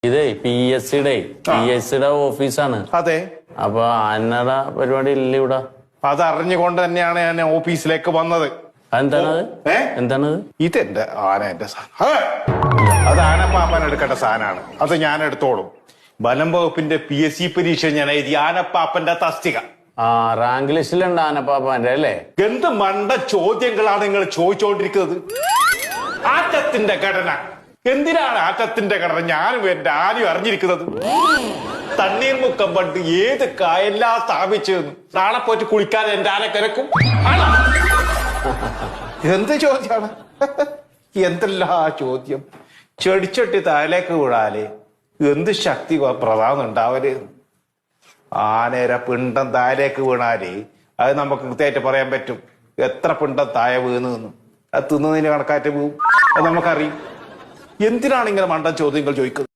ഇതേ PSCയുടെ ഓഫീസാണ്. അതെ. അപ്പൊ ആനയുടെ പരിപാടി ഇല്ല ഇവിടെ. അതറിഞ്ഞുകൊണ്ട് തന്നെയാണ് ഞാൻ ഓഫീസിലേക്ക് വന്നത്. എന്താണത്? എന്താണത്? ഇതെന്റെ ആന, എന്റെ സാധനം. അത് ആനപ്പാപ്പൻ എടുക്കേണ്ട സാധനമാണ്. അത് ഞാൻ എടുത്തോളും. വനം വകുപ്പിന്റെ PSC പരീക്ഷ ഞാൻ എഴുതി ആനപ്പാപ്പന്റെ തസ്തിക. റാങ്ക് ലിസ്റ്റിലുണ്ട് ആനപ്പാപ്പന്റെ അല്ലേ? എന്ത് മണ്ട ചോദ്യങ്ങളാണ് നിങ്ങൾ ചോദിച്ചോണ്ടിരിക്കുന്നത്? ആറ്റത്തിന്റെ ഘടന എന്തിനാണ്? ആറ്റത്തിന്റെ ഘടന ഞാനും എന്റെ ആരും അറിഞ്ഞിരിക്കുന്നത്. തണ്ണീർമുക്കം പണ്ട് ഏത് കായെല്ലാം സ്ഥാപിച്ചെന്ന് നാളെ പോയിട്ട് കുളിക്കാൻ എന്റെ ആന കിടക്കും. എന്ത് ചോദ്യമാണ്? എന്തെല്ലാ ചോദ്യം. ചെടിച്ചട്ടി താഴേക്ക് വീഴാല് എന്ത് ശക്തി പ്രധാനം ഉണ്ടാവല്. ആനേരെ പിണ്ടം താഴേക്ക് വീണാല് അത് നമുക്ക് കൃത്യമായിട്ട് പറയാൻ പറ്റും എത്ര പിണ്ടം താഴെ വീണെന്ന്. അത് തിന്നതിന് കണക്കാറ്റ് വീഴും. അത് നമുക്കറിയും. എന്തിനാണ് ഇങ്ങനെ മണ്ടൻ ചോദ്യങ്ങൾ ചോദിക്കുന്നത്?